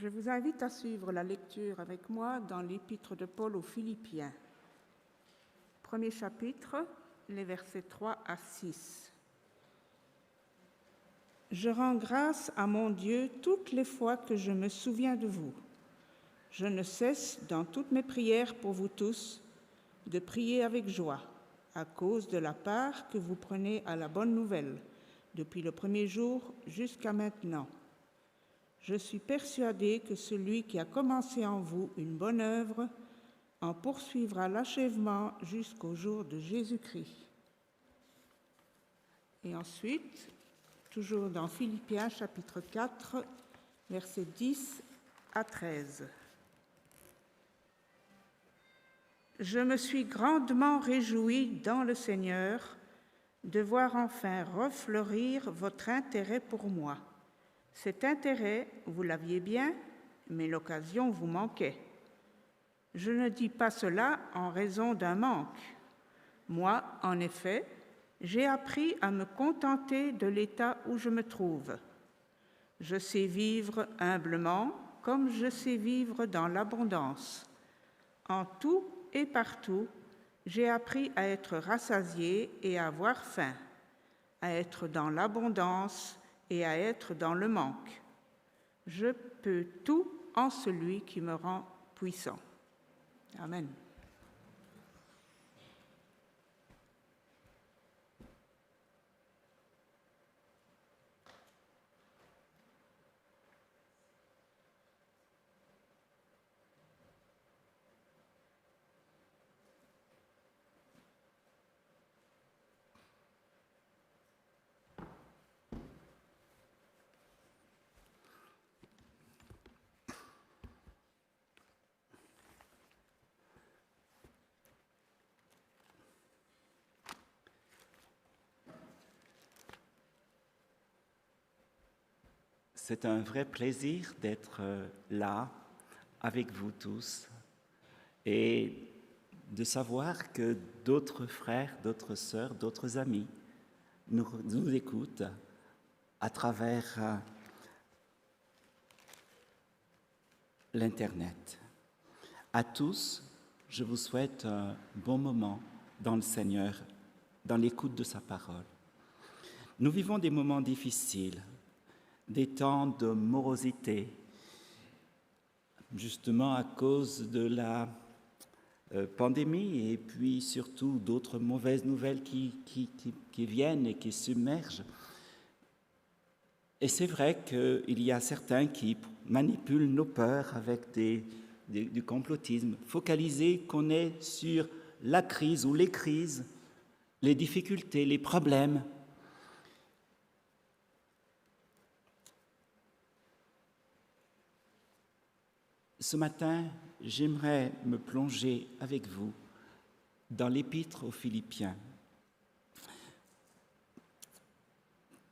Je vous invite à suivre la lecture avec moi dans l'épître de Paul aux Philippiens. Premier chapitre, les versets 3 à 6. Je rends grâce à mon Dieu toutes les fois que je me souviens de vous. Je ne cesse, dans toutes mes prières pour vous tous, de prier avec joie, à cause de la part que vous prenez à la bonne nouvelle, depuis le premier jour jusqu'à maintenant. Je suis persuadée que celui qui a commencé en vous une bonne œuvre en poursuivra l'achèvement jusqu'au jour de Jésus-Christ. Et ensuite, toujours dans Philippiens chapitre 4, versets 10 à 13. Je me suis grandement réjouie dans le Seigneur de voir enfin refleurir votre intérêt pour moi. Cet intérêt, vous l'aviez bien, mais l'occasion vous manquait. Je ne dis pas cela en raison d'un manque. Moi, en effet, j'ai appris à me contenter de l'état où je me trouve. Je sais vivre humblement comme je sais vivre dans l'abondance. En tout et partout, j'ai appris à être rassasié et à avoir faim, à être dans l'abondance et à être dans le manque. Je peux tout en celui qui me rend puissant. Amen. C'est un vrai plaisir d'être là avec vous tous et de savoir que d'autres frères, d'autres sœurs, d'autres amis nous écoutent à travers l'Internet. À tous, je vous souhaite un bon moment dans le Seigneur, dans l'écoute de sa parole. Nous vivons des moments difficiles, des temps de morosité, justement à cause de la pandémie et puis surtout d'autres mauvaises nouvelles qui viennent et qui submergent. Et c'est vrai qu'il y a certains qui manipulent nos peurs avec du complotisme, focalisés qu'on est sur la crise ou les crises, les difficultés, les problèmes. Ce matin, j'aimerais me plonger avec vous dans l'épître aux Philippiens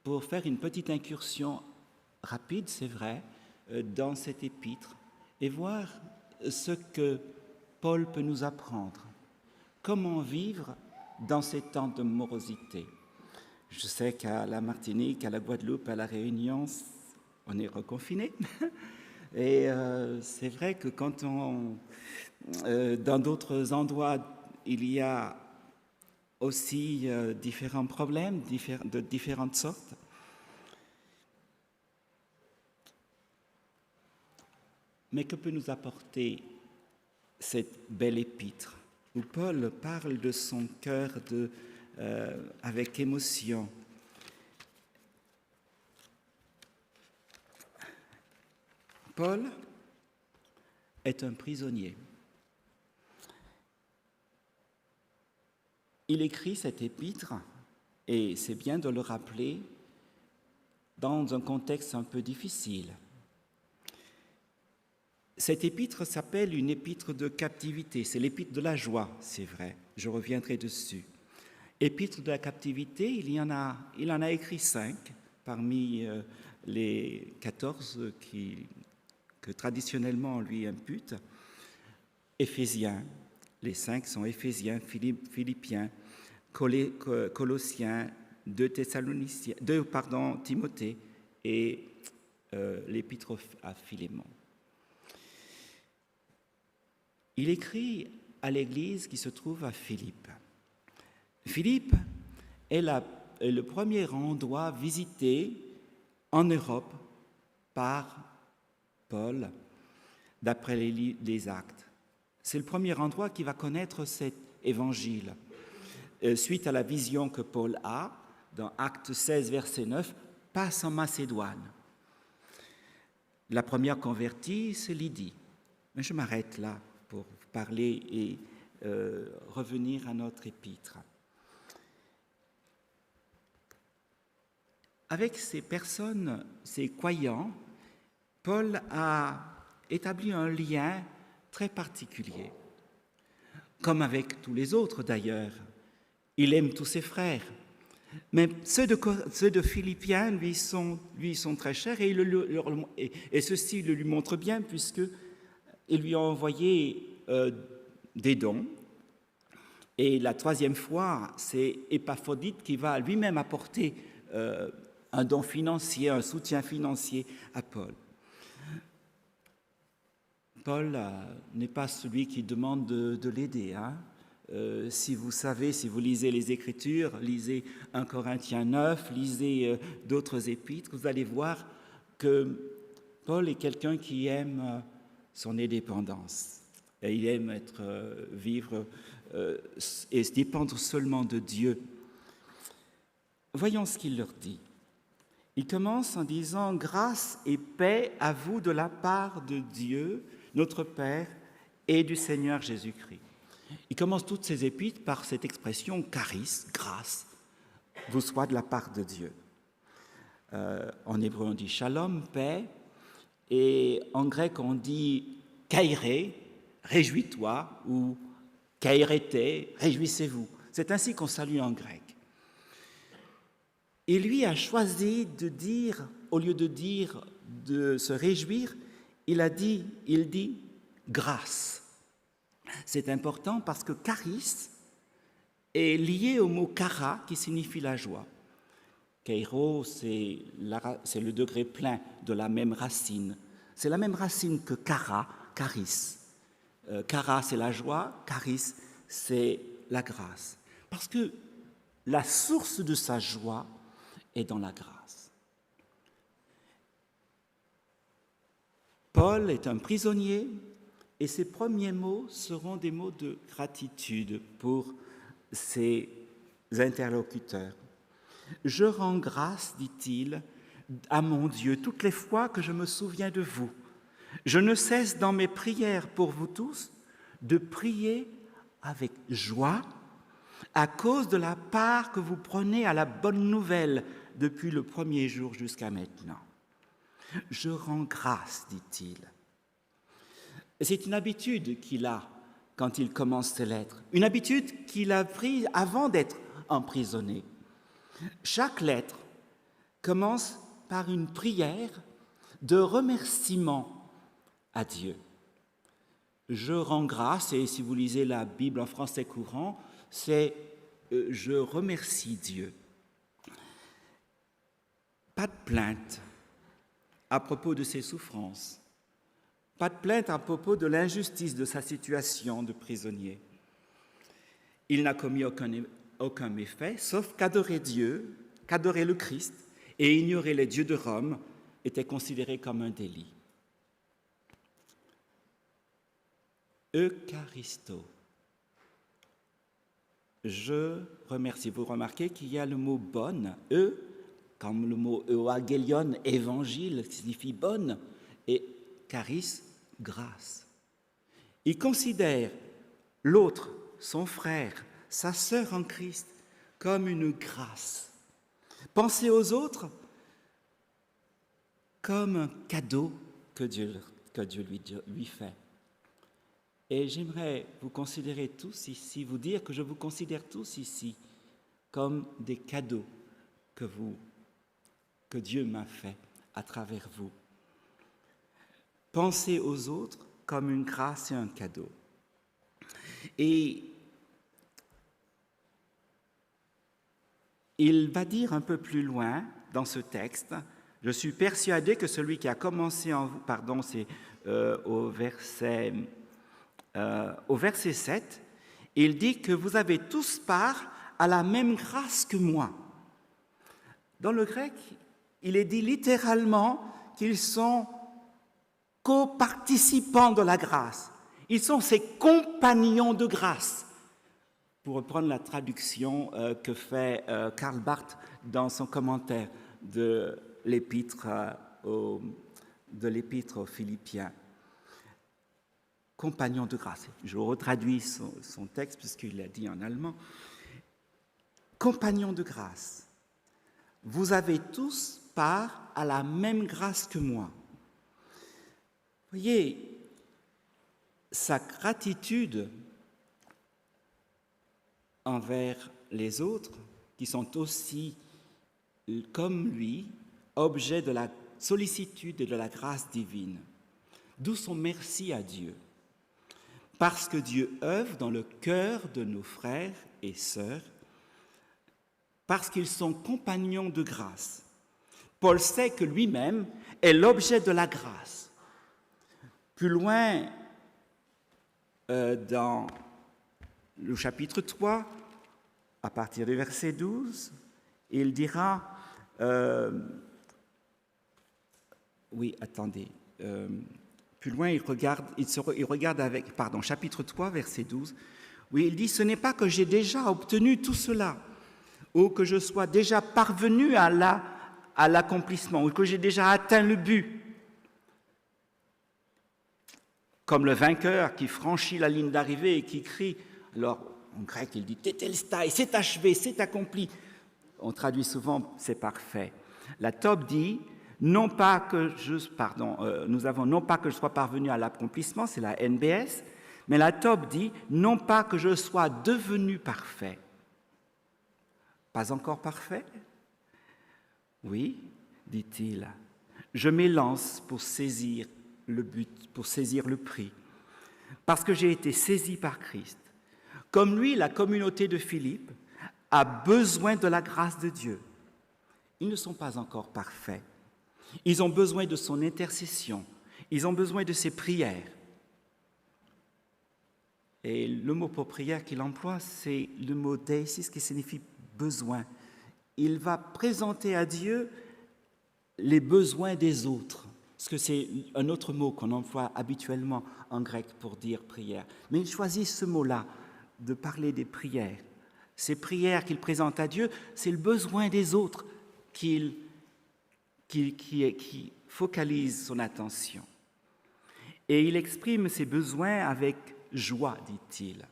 pour faire une petite incursion rapide, c'est vrai, dans cette épître et voir ce que Paul peut nous apprendre. Comment vivre dans ces temps de morosité. Je sais qu'à la Martinique, à la Guadeloupe, à la Réunion, on est reconfinés. Et c'est vrai que quand dans d'autres endroits, il y a aussi différents problèmes de différentes sortes. Mais que peut nous apporter cette belle épître où Paul parle de son cœur avec émotion? Paul est un prisonnier. Il écrit cette épître, et c'est bien de le rappeler, dans un contexte un peu difficile. Cette épître s'appelle une épître de captivité, c'est l'épître de la joie, c'est vrai, je reviendrai dessus. Épître de la captivité, il en a écrit 5 parmi les 14 que traditionnellement on lui impute. Éphésiens, les 5 sont Éphésiens, Philippiens, Colossiens, 2 Timothée et l'épître à Philémon. il écrit à l'église qui se trouve à Philippe. Philippe est le premier endroit visité en Europe par Paul, d'après les Actes. C'est le premier endroit qui va connaître cet évangile. Suite à la vision que Paul a, dans Actes 16, verset 9, passe en Macédoine. La première convertie, c'est Lydie. Mais je m'arrête là pour parler et revenir à notre épître. Avec ces personnes, ces croyants, Paul a établi un lien très particulier. Comme avec tous les autres d'ailleurs, il aime tous ses frères. Mais ceux de Philippiens lui sont très chers et ceci le lui montre bien puisqu'ils lui ont envoyé des dons. Et la troisième fois, c'est Épaphrodite qui va lui-même apporter un don financier, un soutien financier à Paul. Paul n'est pas celui qui demande de l'aider. Si vous savez, si vous lisez les Écritures, lisez 1 Corinthiens 9, lisez d'autres épîtres, vous allez voir que Paul est quelqu'un qui aime son indépendance. Et il aime vivre et se dépendre seulement de Dieu. Voyons ce qu'il leur dit. Il commence en disant « Grâce et paix à vous de la part de Dieu, notre Père, et du Seigneur Jésus-Christ. » Il commence toutes ses épîtres par cette expression « charis », grâce, vous soit de la part de Dieu. En hébreu, on dit « shalom », paix, et en grec, on dit « kairé », réjouis-toi, ou « kairete », réjouissez-vous. C'est ainsi qu'on salue en grec. Et lui a choisi de dire, au lieu de se réjouir, il dit grâce. C'est important parce que charis est lié au mot kara qui signifie la joie. Kairo, c'est le degré plein de la même racine. C'est la même racine que kara, charis. Kara, c'est la joie, charis, c'est la grâce. Parce que la source de sa joie est dans la grâce. Paul est un prisonnier et ses premiers mots seront des mots de gratitude pour ses interlocuteurs. « Je rends grâce, dit-il, à mon Dieu toutes les fois que je me souviens de vous. Je ne cesse dans mes prières pour vous tous de prier avec joie à cause de la part que vous prenez à la bonne nouvelle depuis le premier jour jusqu'à maintenant. Je rends grâce, dit-il. » C'est une habitude qu'il a quand il commence ses lettres, une habitude qu'il a prise avant d'être emprisonné. Chaque lettre commence par une prière de remerciement à Dieu. Je rends grâce, et si vous lisez la Bible en français courant, c'est je remercie Dieu. Pas de plainte à propos de ses souffrances, pas de plainte à propos de l'injustice de sa situation de prisonnier. Il n'a commis aucun méfait, sauf qu'adorer Dieu, qu'adorer le Christ et ignorer les dieux de Rome était considéré comme un délit. Eucharisto. Je remercie. Vous remarquez qu'il y a le mot « bonne », comme le mot « euagelion », évangile, signifie « bonne », et « charis », grâce. Il considère l'autre, son frère, sa sœur en Christ, comme une grâce. Pensez aux autres comme un cadeau que Dieu lui fait. Et j'aimerais vous considérer tous ici, vous dire que je vous considère tous ici comme des cadeaux que Dieu m'a fait à travers vous. Pensez aux autres comme une grâce et un cadeau. Et il va dire un peu plus loin dans ce texte, « Je suis persuadé que celui qui a commencé en vous... » Pardon, c'est au verset au verset 7, il dit que vous avez tous part à la même grâce que moi. Dans le grec, il est dit littéralement qu'ils sont coparticipants de la grâce. Ils sont ses compagnons de grâce, pour reprendre la traduction que fait Karl Barth dans son commentaire de l'épître aux Philippiens. Compagnons de grâce. Je retraduis son texte puisqu'il l'a dit en allemand. Compagnons de grâce, vous avez tous part à la même grâce que moi. Vous voyez, sa gratitude envers les autres, qui sont aussi, comme lui, objets de la sollicitude et de la grâce divine. D'où son merci à Dieu. Parce que Dieu œuvre dans le cœur de nos frères et sœurs, parce qu'ils sont compagnons de grâce. Paul sait que lui-même est l'objet de la grâce. Plus loin, dans le chapitre 3, à partir du verset 12, il dira, plus loin, il regarde avec, chapitre 3, verset 12, où il dit, ce n'est pas que j'ai déjà obtenu tout cela, ou que je sois déjà parvenu à l'accomplissement, ou que j'ai déjà atteint le but. Comme le vainqueur qui franchit la ligne d'arrivée et qui crie, alors en grec il dit tételestai, c'est achevé, c'est accompli. On traduit souvent c'est parfait. La Tob dit non pas que je sois parvenu à l'accomplissement, c'est la NBS, mais la Tob dit non pas que je sois devenu parfait. Pas encore parfait? Oui, dit-il, je m'élance pour saisir le but, pour saisir le prix, parce que j'ai été saisi par Christ. Comme lui, la communauté de Philippe a besoin de la grâce de Dieu. Ils ne sont pas encore parfaits. Ils ont besoin de son intercession. Ils ont besoin de ses prières. Et le mot pour prière qu'il emploie, c'est le mot deisis qui signifie besoin. Il va présenter à Dieu les besoins des autres. Parce que c'est un autre mot qu'on emploie habituellement en grec pour dire prière. Mais il choisit ce mot-là, de parler des prières. Ces prières qu'il présente à Dieu, c'est le besoin des autres qui focalise son attention. Et il exprime ses besoins avec joie, dit-il.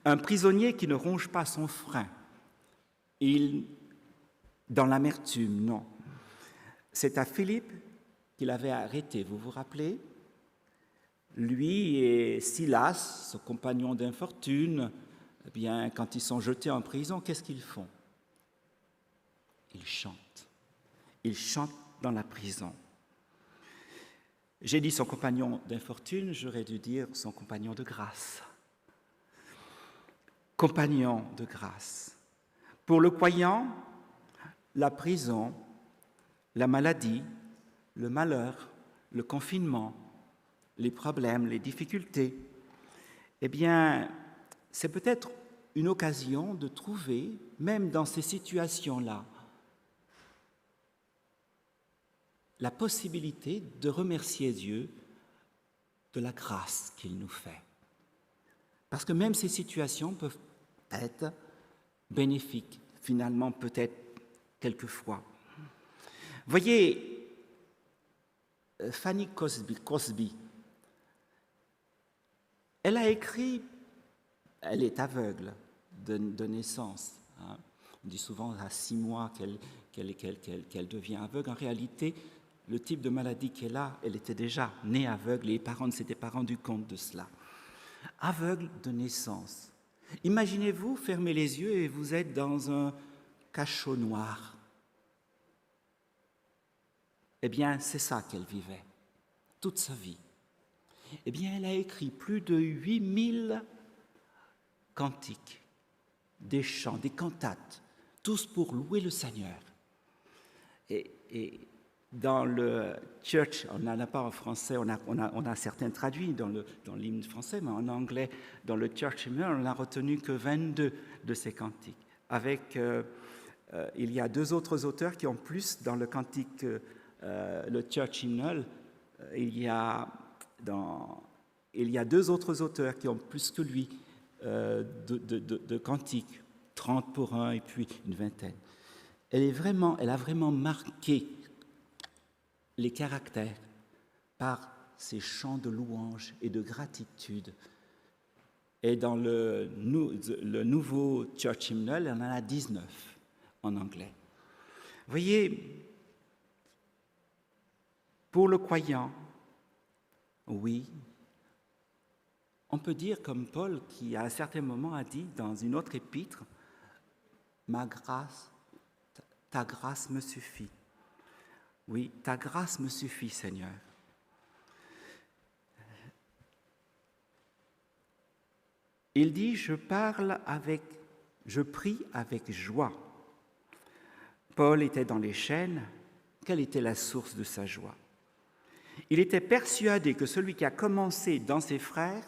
Un prisonnier qui ne ronge pas son frein, dans l'amertume, non. C'est à Philippe qu'il avait arrêté, vous vous rappelez? Lui et Silas, son compagnon d'infortune, eh bien, quand ils sont jetés en prison, qu'est-ce qu'ils font? Ils chantent. Ils chantent dans la prison. J'ai dit son compagnon d'infortune, j'aurais dû dire son compagnon de grâce. Compagnon de grâce. Pour le croyant, la prison, la maladie, le malheur, le confinement, les problèmes, les difficultés, eh bien, c'est peut-être une occasion de trouver, même dans ces situations-là, la possibilité de remercier Dieu de la grâce qu'il nous fait. Parce que même ces situations peuvent être bénéfiques, finalement, peut-être quelquefois. Voyez, Fanny Crosby, elle a écrit, elle est aveugle de naissance. Hein. On dit souvent à 6 mois qu'elle devient aveugle. En réalité, le type de maladie qu'elle a, elle était déjà née aveugle et les parents ne s'étaient pas rendus compte de cela. Aveugle de naissance. Imaginez-vous fermer les yeux et vous êtes dans un cachot noir. Eh bien, c'est ça qu'elle vivait, toute sa vie. Eh bien, elle a écrit plus de 8000 cantiques, des chants, des cantates, tous pour louer le Seigneur. Et dans le church, on n'en a pas en français, on a certains traduits dans l'hymne français, mais en anglais, dans le church hymnal, on n'a retenu que 22 de ces cantiques. Il y a 2 autres auteurs qui ont plus dans le cantique, le church hymnal. Il y a 2 autres auteurs qui ont plus que lui de cantiques, 30 pour un et puis une vingtaine. Elle a vraiment marqué les caractères par ces chants de louange et de gratitude. Et dans le nouveau church hymnal, on en a 19 en anglais. Vous voyez, pour le croyant, oui, on peut dire comme Paul qui à un certain moment a dit dans une autre épître, « Ma grâce, ta grâce me suffit. » Oui, ta grâce me suffit, Seigneur. Il dit, je prie avec joie. Paul était dans les chaînes. Quelle était la source de sa joie? Il était persuadé que celui qui a commencé dans ses frères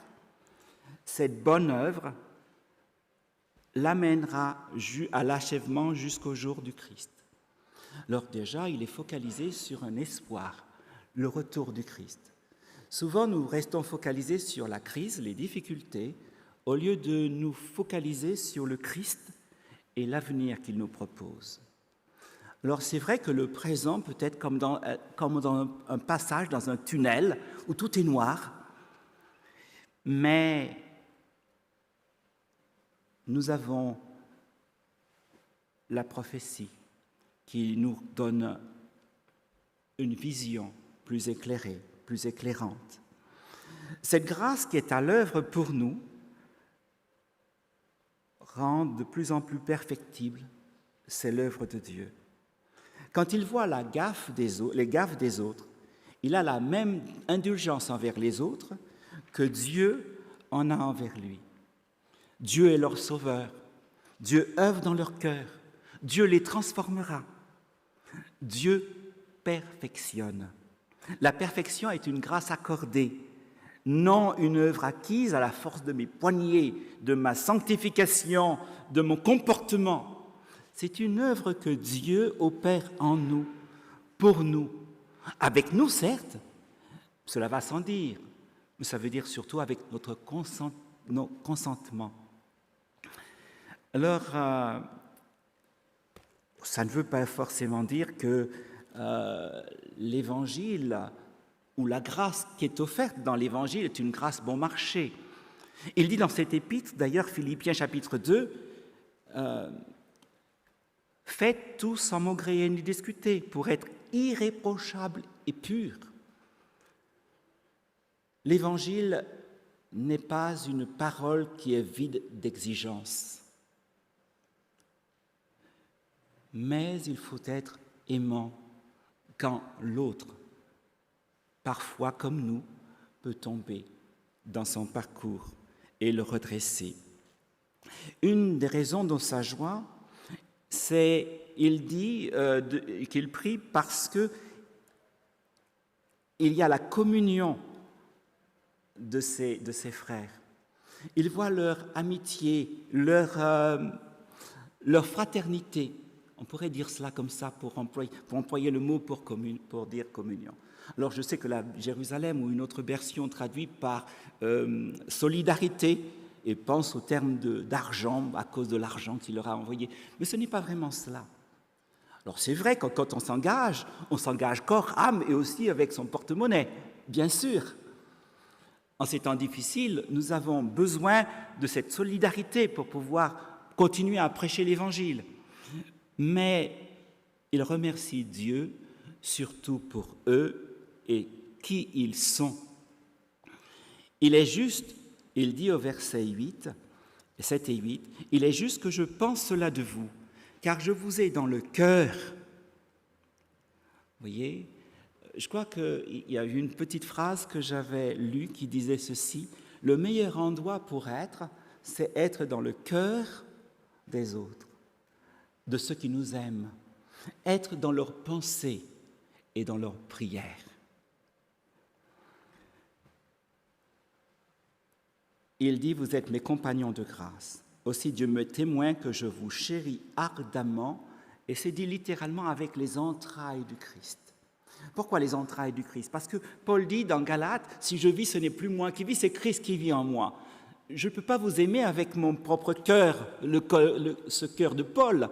cette bonne œuvre l'amènera à l'achèvement jusqu'au jour du Christ. Alors déjà, il est focalisé sur un espoir, le retour du Christ. Souvent, nous restons focalisés sur la crise, les difficultés, au lieu de nous focaliser sur le Christ et l'avenir qu'il nous propose. Alors c'est vrai que le présent peut être comme dans un passage dans un tunnel où tout est noir, mais nous avons la prophétie qui nous donne une vision plus éclairée, plus éclairante. Cette grâce qui est à l'œuvre pour nous rend de plus en plus perfectible, c'est l'œuvre de Dieu. Quand il voit les gaffes des autres, il a la même indulgence envers les autres que Dieu en a envers lui. Dieu est leur sauveur. Dieu œuvre dans leur cœur. Dieu les transformera. Dieu perfectionne. La perfection est une grâce accordée, non une œuvre acquise à la force de mes poignets, de ma sanctification, de mon comportement. C'est une œuvre que Dieu opère en nous, pour nous. Avec nous, certes, cela va sans dire, mais ça veut dire surtout avec notre consentement. Alors, ça ne veut pas forcément dire que l'Évangile ou la grâce qui est offerte dans l'Évangile est une grâce bon marché. Il dit dans cette épître, d'ailleurs, Philippiens chapitre 2, faites tout sans maugréer ni discuter, pour être irréprochable et pur. L'Évangile n'est pas une parole qui est vide d'exigence, mais il faut être aimant quand l'autre, parfois comme nous, peut tomber dans son parcours et le redresser. Une des raisons de sa joie, il dit qu'il prie parce que il y a la communion de ses frères. Il voit leur amitié, leur fraternité. On pourrait dire cela comme ça pour employer le mot pour dire communion. Alors je sais que la Jérusalem ou une autre version traduit par solidarité et pense au terme d'argent à cause de l'argent qu'il leur a envoyé. Mais ce n'est pas vraiment cela. Alors c'est vrai que quand on s'engage corps, âme et aussi avec son porte-monnaie, bien sûr. En ces temps difficiles, nous avons besoin de cette solidarité pour pouvoir continuer à prêcher l'Évangile. Mais il remercie Dieu surtout pour eux et qui ils sont. Il est juste, il dit au verset 7 et 8, « Il est juste que je pense cela de vous, car je vous ai dans le cœur. » Vous voyez, je crois qu'il y a eu une petite phrase que j'avais lue qui disait ceci, « Le meilleur endroit pour être, c'est être dans le cœur des autres, de ceux qui nous aiment, être dans leurs pensées, et dans leur prière. Il dit, vous êtes mes compagnons de grâce. Aussi Dieu me témoigne que je vous chéris ardemment, et c'est dit littéralement avec les entrailles du Christ. Pourquoi les entrailles du Christ? Parce que Paul dit dans Galates, si je vis, ce n'est plus moi qui vis, c'est Christ qui vit en moi. Je ne peux pas vous aimer avec mon propre cœur, ce cœur de Paul.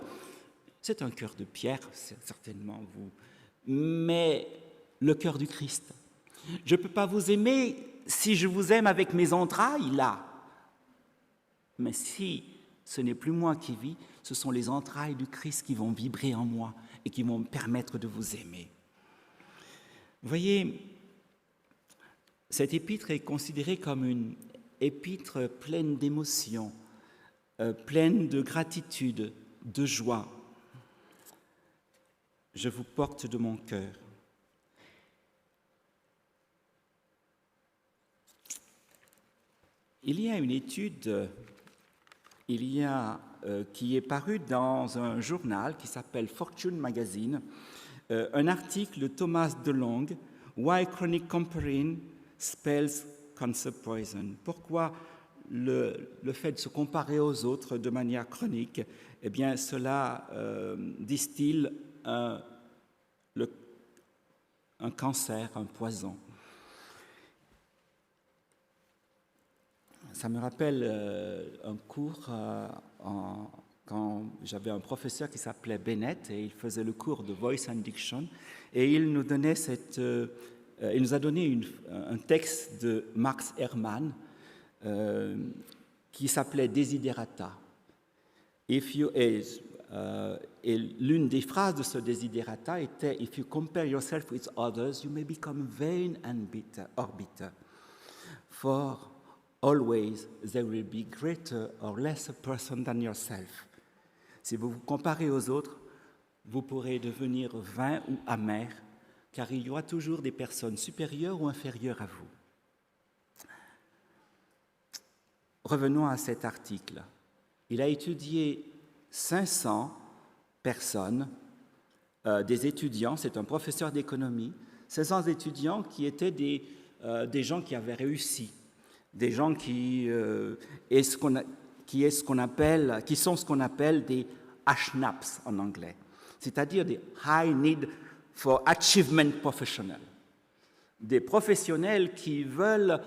C'est un cœur de pierre, certainement vous, mais le cœur du Christ. Je ne peux pas vous aimer si je vous aime avec mes entrailles, là. Mais si ce n'est plus moi qui vis, ce sont les entrailles du Christ qui vont vibrer en moi et qui vont me permettre de vous aimer. Vous voyez, cette épître est considérée comme une épître pleine d'émotions, pleine de gratitude, de joie. Je vous porte de mon cœur. Il y a une étude qui est parue dans un journal qui s'appelle Fortune Magazine, un article de Thomas DeLong, Why Chronic Comparing Spells Cancer Poison. Pourquoi le fait de se comparer aux autres de manière chronique, eh bien cela distille un cancer, un poison. Ça me rappelle un cours quand j'avais un professeur qui s'appelait Bennett et il faisait le cours de Voice and Diction et il nous a donné un texte de Max Herrmann qui s'appelait Desiderata. Et l'une des phrases de ce Desiderata était « If you compare yourself with others, you may become vain and bitter. For always there will be greater or lesser person than yourself. » Si vous vous comparez aux autres, vous pourrez devenir vain ou amer, car il y aura toujours des personnes supérieures ou inférieures à vous. Revenons à cet article. Il a étudié 500 personnes, des étudiants, c'est un professeur d'économie, 500 étudiants qui étaient des gens qui avaient réussi, des gens qui sont ce qu'on appelle des HNAPs en anglais, c'est-à-dire des High Need for Achievement Professional, des professionnels qui veulent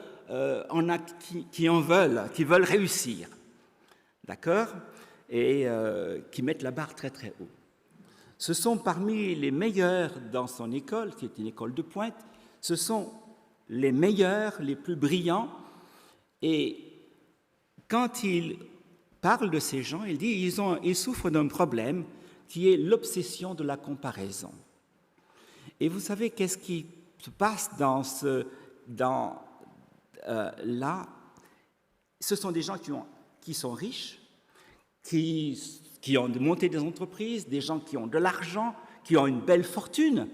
réussir, d'accord, et qui mettent la barre très très haut. Ce sont parmi les meilleurs dans son école, qui est une école de pointe, ce sont les meilleurs, les plus brillants, et quand il parle de ces gens, il dit ils souffrent d'un problème qui est l'obsession de la comparaison. Et vous savez qu'est-ce qui se passe là? Ce sont des gens qui sont riches, qui ont monté des entreprises, des gens qui ont de l'argent, qui ont une belle fortune.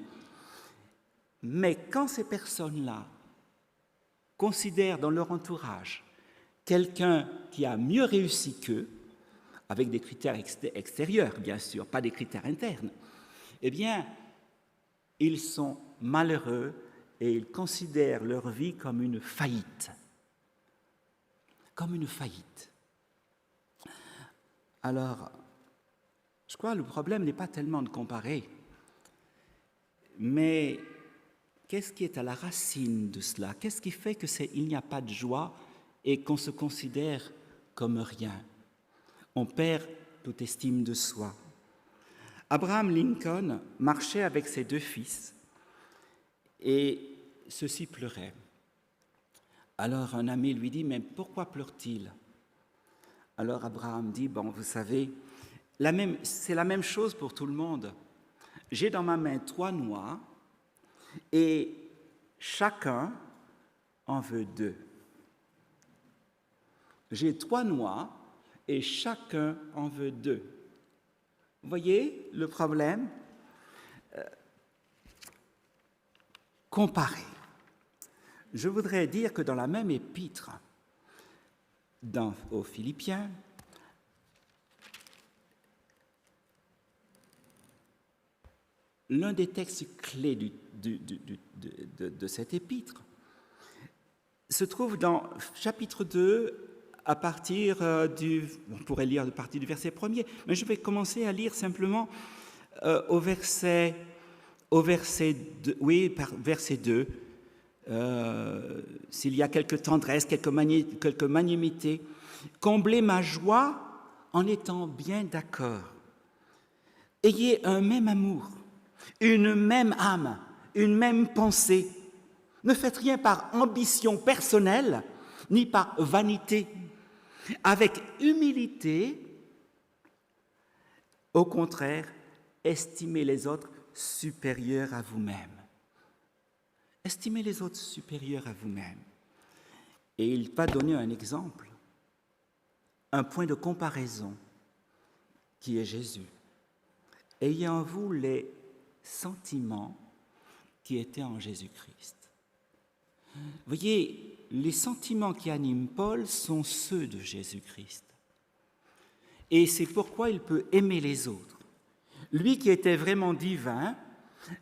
Mais quand ces personnes-là considèrent dans leur entourage quelqu'un qui a mieux réussi qu'eux, avec des critères extérieurs, bien sûr, pas des critères internes, eh bien, ils sont malheureux et ils considèrent leur vie comme une faillite. Comme une faillite. Alors, je crois que le problème n'est pas tellement de comparer, mais qu'est-ce qui est à la racine de cela? Qu'est-ce qui fait qu'il n'y a pas de joie et qu'on se considère comme rien? On perd toute estime de soi. Abraham Lincoln marchait avec ses 2 fils et ceux-ci pleuraient. Alors un ami lui dit « Mais pourquoi pleure-t-il » Alors Abraham dit « Bon, vous savez, c'est la même chose pour tout le monde. J'ai dans ma main 3 noix et chacun en veut 2. J'ai 3 noix et chacun en veut 2. Vous voyez le problème? Comparer. Je voudrais dire que dans la même épître, aux Philippiens, l'un des textes clés de cet épître se trouve dans chapitre 2, à partir on pourrait lire à partir du verset 1er, mais je vais commencer à lire simplement au verset 2, verset 2. S'il y a quelque tendresse, quelque magnanimité, comblez ma joie en étant bien d'accord. Ayez un même amour, une même âme, une même pensée. Ne faites rien par ambition personnelle, ni par vanité. Avec humilité, au contraire, estimez les autres supérieurs à vous-même. Estimez les autres supérieurs à vous-même. Et il va donner un exemple, un point de comparaison, qui est Jésus. Ayez en vous les sentiments qui étaient en Jésus-Christ. Vous voyez, les sentiments qui animent Paul sont ceux de Jésus-Christ. Et c'est pourquoi il peut aimer les autres. Lui qui était vraiment divin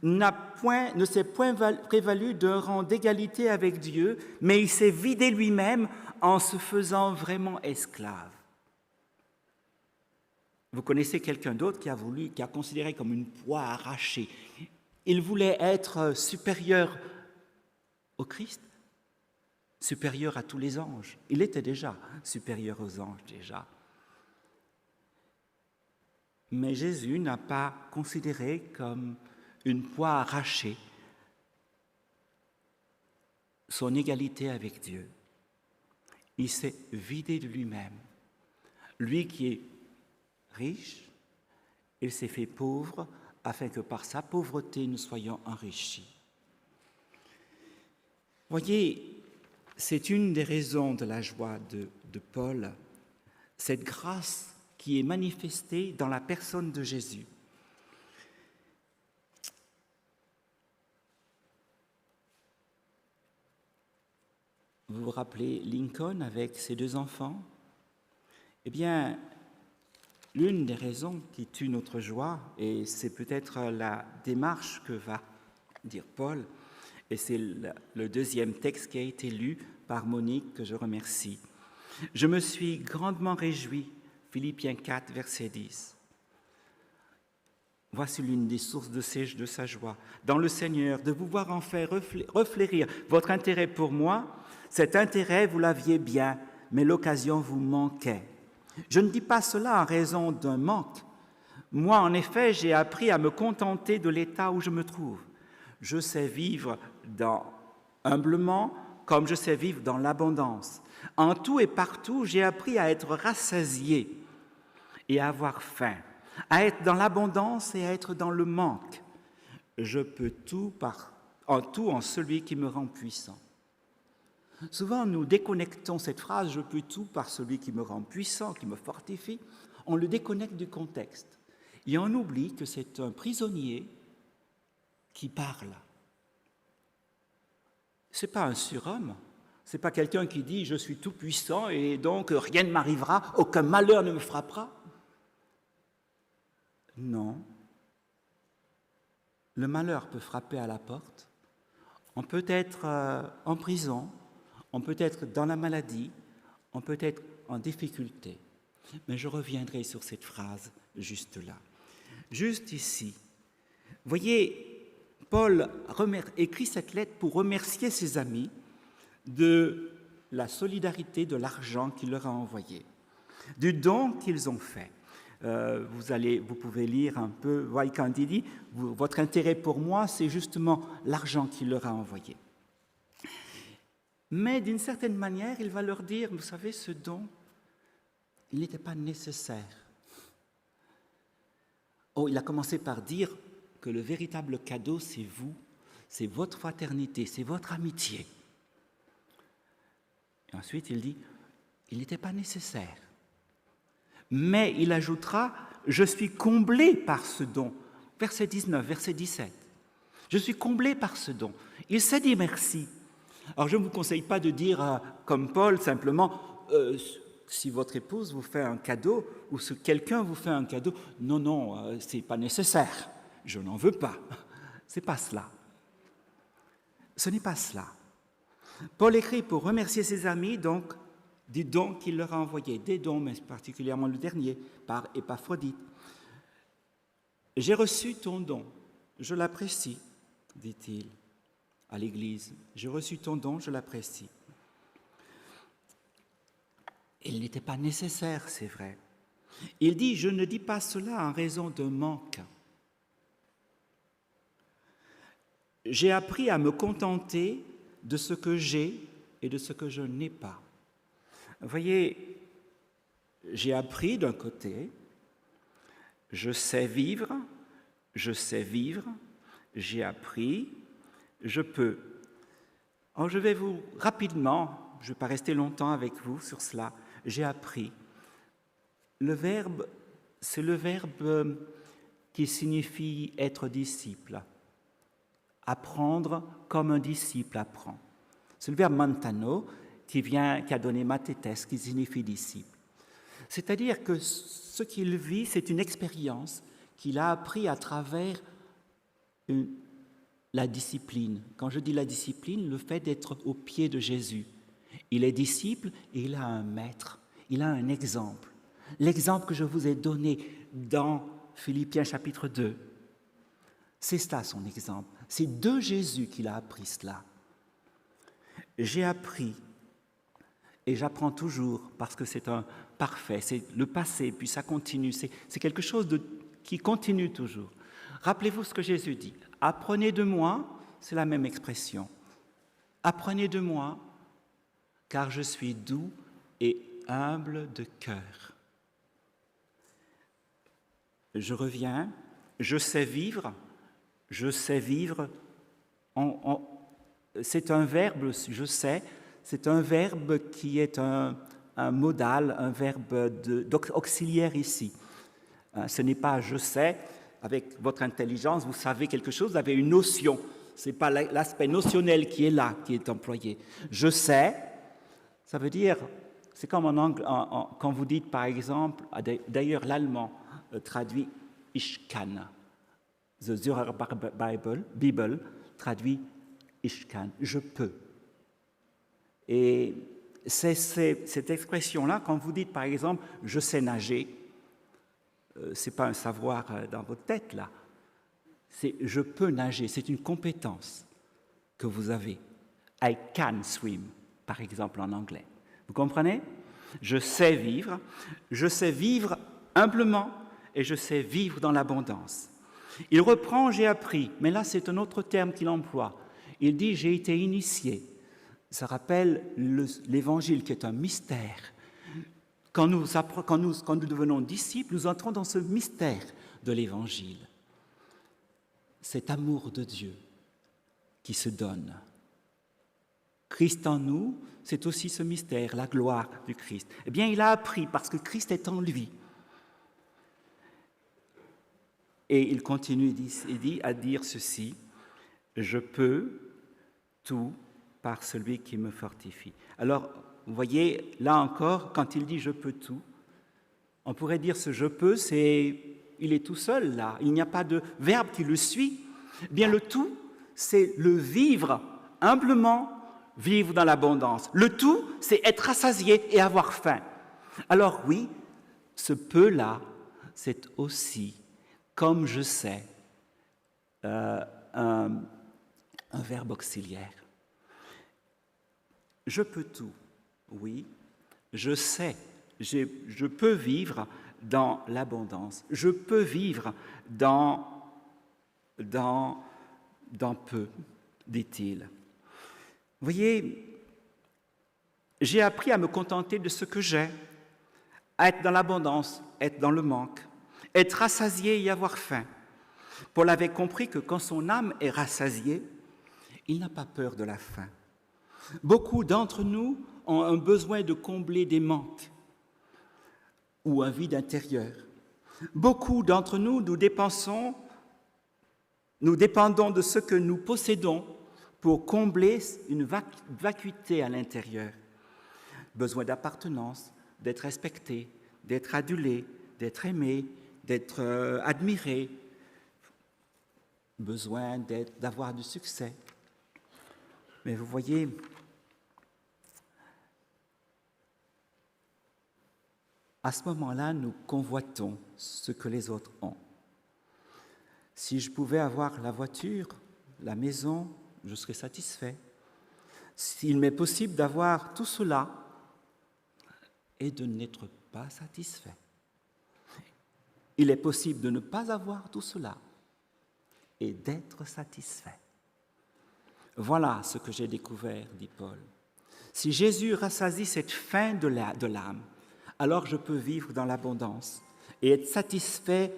ne s'est point prévalu d'un rang d'égalité avec Dieu, mais il s'est vidé lui-même en se faisant vraiment esclave. Vous connaissez quelqu'un d'autre qui a considéré comme une proie arrachée. Il voulait être supérieur au Christ, supérieur à tous les anges. Il était déjà supérieur aux anges, déjà. Mais Jésus n'a pas considéré comme une proie arrachée son égalité avec Dieu. Il s'est vidé de lui-même. Lui qui est riche, il s'est fait pauvre afin que par sa pauvreté nous soyons enrichis. Voyez, c'est une des raisons de la joie de Paul, cette grâce qui est manifestée dans la personne de Jésus. Vous vous rappelez Lincoln avec ses 2 enfants? Eh bien, l'une des raisons qui tue notre joie, et c'est peut-être la démarche que va dire Paul, et c'est le deuxième texte qui a été lu par Monique, que je remercie. Je me suis grandement réjoui, Philippiens 4, verset 10. Voici l'une des sources de sa joie. Dans le Seigneur, de vous voir enfin reflérir votre intérêt pour moi. Cet intérêt, vous l'aviez bien, mais l'occasion vous manquait. Je ne dis pas cela en raison d'un manque. Moi, en effet, j'ai appris à me contenter de l'état où je me trouve. Je sais vivre humblement comme je sais vivre dans l'abondance. En tout et partout, j'ai appris à être rassasié et à avoir faim, à être dans l'abondance et à être dans le manque. Je peux tout en celui qui me rend puissant. Souvent, nous déconnectons cette phrase « je peux tout par celui qui me rend puissant, qui me fortifie ». On le déconnecte du contexte. Et on oublie que c'est un prisonnier qui parle. Ce n'est pas un surhomme, ce n'est pas quelqu'un qui dit « je suis tout puissant et donc rien ne m'arrivera, aucun malheur ne me frappera ». Non. Le malheur peut frapper à la porte. On peut être en prison, on peut être dans la maladie, on peut être en difficulté. Mais je reviendrai sur cette phrase juste là. Juste ici. Voyez, Paul écrit cette lettre pour remercier ses amis de la solidarité, de l'argent qu'il leur a envoyé, du don qu'ils ont fait. Vous pouvez lire un peu, quand il dit « votre intérêt pour moi, c'est justement l'argent qu'il leur a envoyé ». Mais d'une certaine manière, il va leur dire, vous savez, ce don, il n'était pas nécessaire. Oh, il a commencé par dire que le véritable cadeau, c'est vous, c'est votre fraternité, c'est votre amitié. Et ensuite, il dit, il n'était pas nécessaire. Mais il ajoutera, je suis comblé par ce don. Verset 19, verset 17. Je suis comblé par ce don. Il s'est dit merci. Alors, je ne vous conseille pas de dire, comme Paul, simplement, si votre épouse vous fait un cadeau ou si quelqu'un vous fait un cadeau, non, ce n'est pas nécessaire. je n'en veux pas. Ce n'est pas cela. Ce n'est pas cela. Paul écrit pour remercier ses amis, donc, des dons qu'il leur a envoyés, des dons, mais particulièrement le dernier, par Épaphrodite. J'ai reçu ton don, je l'apprécie, dit-il à l'Église. J'ai reçu ton don, je l'apprécie. Il n'était pas nécessaire, c'est vrai. Il dit, je ne dis pas cela en raison d'un manque. J'ai appris à me contenter de ce que j'ai et de ce que je n'ai pas. Vous voyez, j'ai appris d'un côté, je sais vivre, j'ai appris, je peux. Alors je vais vous, rapidement, je ne vais pas rester longtemps avec vous sur cela, j'ai appris. Le verbe, c'est le verbe qui signifie être disciple. Apprendre comme un disciple apprend. C'est le verbe mantano qui a donné mathetes, qui signifie disciple. C'est-à-dire que ce qu'il vit, c'est une expérience qu'il a appris à travers la discipline. Quand je dis la discipline, le fait d'être au pied de Jésus. Il est disciple et il a un maître, il a un exemple. L'exemple que je vous ai donné dans Philippiens chapitre 2, c'est cela son exemple. C'est de Jésus qu'il a appris cela. J'ai appris et j'apprends toujours parce que c'est un parfait, c'est le passé, puis ça continue, c'est quelque chose qui continue toujours. Rappelez-vous ce que Jésus dit. Apprenez de moi, c'est la même expression. Apprenez de moi, car je suis doux et humble de cœur. Je reviens, je sais vivre, c'est un verbe, je sais, c'est un verbe qui est un modal, un verbe auxiliaire ici. Ce n'est pas je sais, avec votre intelligence, vous savez quelque chose, vous avez une notion. Ce n'est pas l'aspect notionnel qui est là, qui est employé. Je sais, ça veut dire, c'est comme en anglais, quand vous dites par exemple, d'ailleurs l'allemand traduit ich kann. The Zurcher Bible traduit ich kann, je peux. Et c'est cette expression-là, quand vous dites par exemple je sais nager, ce n'est pas un savoir dans votre tête là, c'est je peux nager, c'est une compétence que vous avez. I can swim, par exemple en anglais. Vous comprenez? Je sais vivre humblement et je sais vivre dans l'abondance. Il reprend « j'ai appris », mais là c'est un autre terme qu'il emploie. Il dit « j'ai été initié ». Ça rappelle l'Évangile qui est un mystère. Quand nous devenons disciples, nous entrons dans ce mystère de l'Évangile. Cet amour de Dieu qui se donne. Christ en nous, c'est aussi ce mystère, la gloire du Christ. Eh bien, il a appris parce que Christ est en lui. Et il continue à dire ceci, « Je peux tout par celui qui me fortifie. » Alors, vous voyez, là encore, quand il dit « je peux tout », on pourrait dire ce « je peux », il est tout seul là, il n'y a pas de verbe qui le suit. Eh bien, le tout, c'est le vivre humblement, vivre dans l'abondance. Le tout, c'est être rassasié et avoir faim. Alors oui, ce « peu » là, c'est aussi, comme je sais, un verbe auxiliaire. Je peux tout, oui, je sais, je peux vivre dans l'abondance, je peux vivre dans peu, dit-il. Vous voyez, j'ai appris à me contenter de ce que j'ai, à être dans l'abondance, être dans le manque, être rassasié et avoir faim. Paul avait compris que quand son âme est rassasiée, il n'a pas peur de la faim. Beaucoup d'entre nous ont un besoin de combler des manques ou un vide intérieur. Beaucoup d'entre nous, nous dépendons de ce que nous possédons pour combler une vacuité à l'intérieur. Besoin d'appartenance, d'être respecté, d'être adulé, d'être aimé, d'être admiré. besoin d'avoir du succès. Mais vous voyez, à ce moment-là, nous convoitons ce que les autres ont. Si je pouvais avoir la voiture, la maison, je serais satisfait. S'il m'est possible d'avoir tout cela et de n'être pas satisfait. Il est possible de ne pas avoir tout cela et d'être satisfait. Voilà ce que j'ai découvert, dit Paul. Si Jésus rassasie cette faim de l'âme, alors je peux vivre dans l'abondance et être satisfait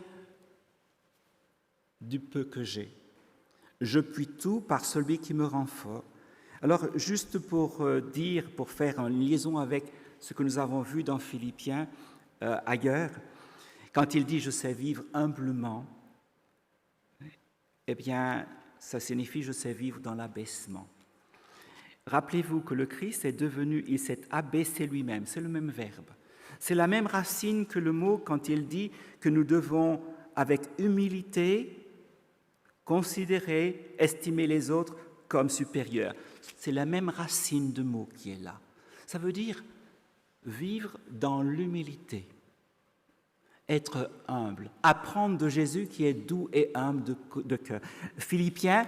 du peu que j'ai. Je puis tout par celui qui me rend fort. Alors, juste pour faire une liaison avec ce que nous avons vu dans Philippiens ailleurs, quand il dit « je sais vivre humblement », eh bien, ça signifie « je sais vivre dans l'abaissement ». Rappelez-vous que le Christ il s'est abaissé lui-même, c'est le même verbe. C'est la même racine que le mot quand il dit que nous devons, avec humilité, considérer, estimer les autres comme supérieurs. C'est la même racine de mot qui est là. Ça veut dire vivre dans l'humilité, être humble, apprendre de Jésus qui est doux et humble de cœur. Philippiens,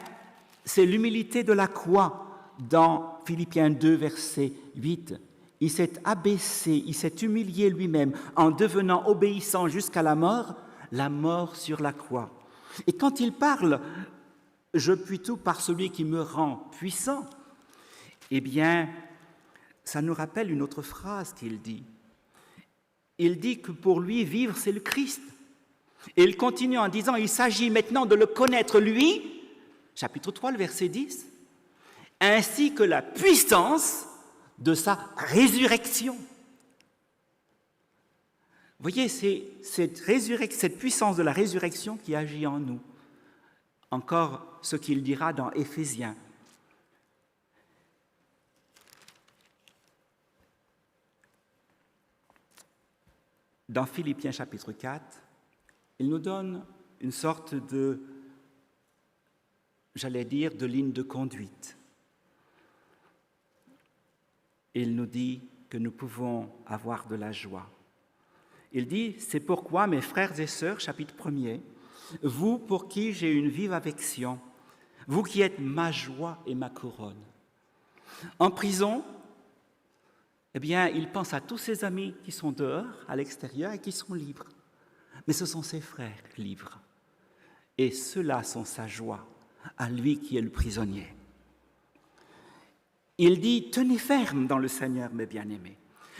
c'est l'humilité de la croix dans Philippiens 2, verset 8. Il s'est abaissé, il s'est humilié lui-même en devenant obéissant jusqu'à la mort sur la croix. Et quand il parle « je puis tout par celui qui me rend puissant », eh bien, ça nous rappelle une autre phrase qu'il dit. Il dit que pour lui, vivre, c'est le Christ. Et il continue en disant « il s'agit maintenant de le connaître, lui », chapitre 3, le verset 10, ainsi que la puissance de sa résurrection. Vous voyez, c'est cette puissance de la résurrection qui agit en nous. Encore ce qu'il dira dans Éphésiens. Dans Philippiens chapitre 4, il nous donne une sorte de, de ligne de conduite. Il nous dit que nous pouvons avoir de la joie. Il dit, c'est pourquoi, mes frères et sœurs, chapitre 1er, vous pour qui j'ai une vive affection, vous qui êtes ma joie et ma couronne. En prison, eh bien, il pense à tous ses amis qui sont dehors, à l'extérieur, et qui sont libres. Mais ce sont ses frères libres. Et ceux-là sont sa joie, à lui qui est le prisonnier. Il dit, tenez ferme dans le Seigneur, mes bien-aimés.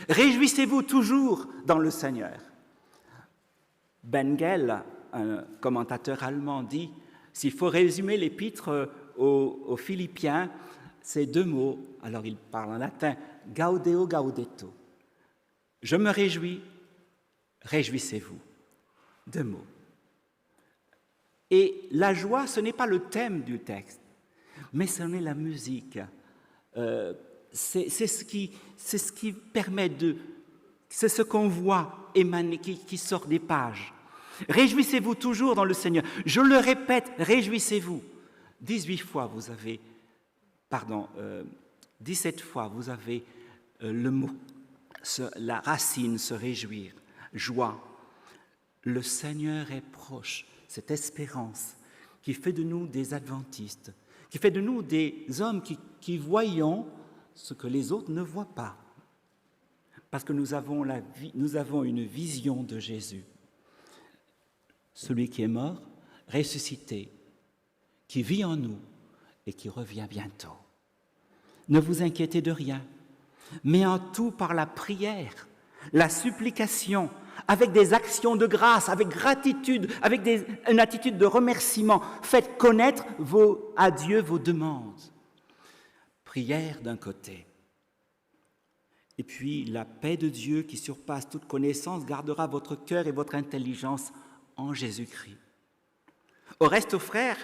Réjouissez-vous toujours dans le Seigneur. Bengel, un commentateur allemand, dit, s'il faut résumer l'épître aux Philippiens, c'est deux mots, alors il parle en latin, gaudeo gaudetto. Je me réjouis, réjouissez-vous. Deux mots. Et la joie, ce n'est pas le thème du texte, mais ce n'est la musique. C'est ce qui permet c'est ce qu'on voit émaner, qui sort des pages. Réjouissez-vous toujours dans le Seigneur. Je le répète, réjouissez-vous. 17 fois vous avez le mot, la racine se réjouir, joie. Le Seigneur est proche, cette espérance qui fait de nous des adventistes, qui fait de nous des hommes qui voyons ce que les autres ne voient pas. Parce que nous avons une vision de Jésus. Celui qui est mort, ressuscité, qui vit en nous et qui revient bientôt. Ne vous inquiétez de rien, mais en tout par la prière, la supplication, avec des actions de grâce, avec gratitude, avec une attitude de remerciement, faites connaître à Dieu vos demandes. Prière d'un côté. Et puis la paix de Dieu qui surpasse toute connaissance gardera votre cœur et votre intelligence en Jésus-Christ. Au reste, aux frères,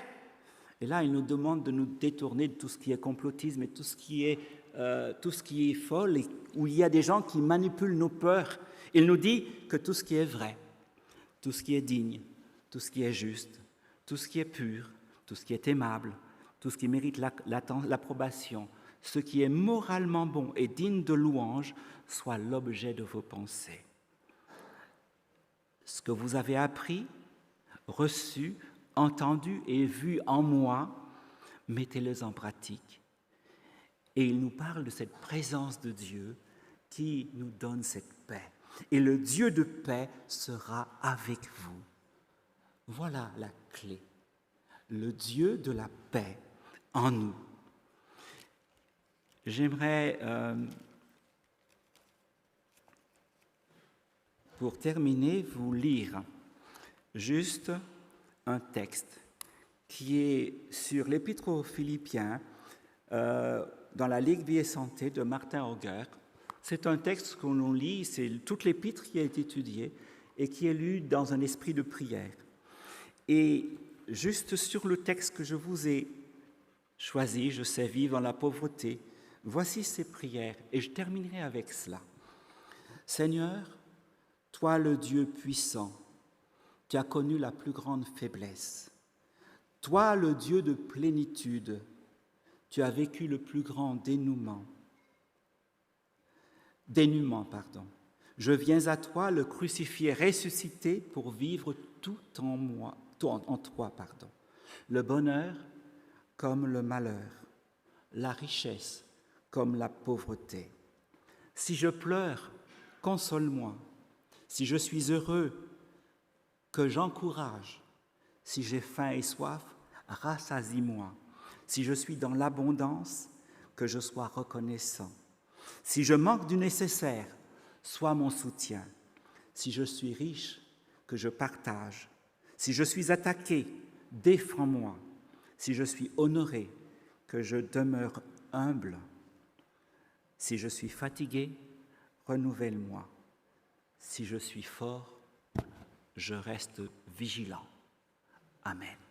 et là il nous demande de nous détourner de tout ce qui est complotisme et tout ce qui est folle, et où il y a des gens qui manipulent nos peurs. Il nous dit que tout ce qui est vrai, tout ce qui est digne, tout ce qui est juste, tout ce qui est pur, tout ce qui est aimable, tout ce qui mérite l'approbation, ce qui est moralement bon et digne de louange, soit l'objet de vos pensées. Ce que vous avez appris, reçu, entendu et vu en moi, mettez-les en pratique. Et il nous parle de cette présence de Dieu qui nous donne cette paix. Et le Dieu de paix sera avec vous. Voilà la clé. Le Dieu de la paix en nous. J'aimerais, pour terminer, vous lire juste un texte qui est sur l'Épître aux Philippiens, dans la Ligue Vie et Santé de Martin Auger. C'est un texte que l'on lit, c'est toute l'Épître qui est étudiée et qui est lu dans un esprit de prière. Et juste sur le texte que je vous ai choisi, je sais vivre dans la pauvreté, voici ces prières, et je terminerai avec cela. Seigneur, toi le Dieu puissant, tu as connu la plus grande faiblesse. Toi le Dieu de plénitude, tu as vécu le plus grand dénûment. Je viens à toi, le crucifié ressuscité, pour vivre tout en toi. Le bonheur comme le malheur, la richesse comme la pauvreté. Si je pleure, console-moi. Si je suis heureux, que j'encourage. Si j'ai faim et soif, rassasie-moi. Si je suis dans l'abondance, que je sois reconnaissant. Si je manque du nécessaire, sois mon soutien. Si je suis riche, que je partage. Si je suis attaqué, défends-moi. Si je suis honoré, que je demeure humble. Si je suis fatigué, renouvelle-moi. Si je suis fort, je reste vigilant. Amen.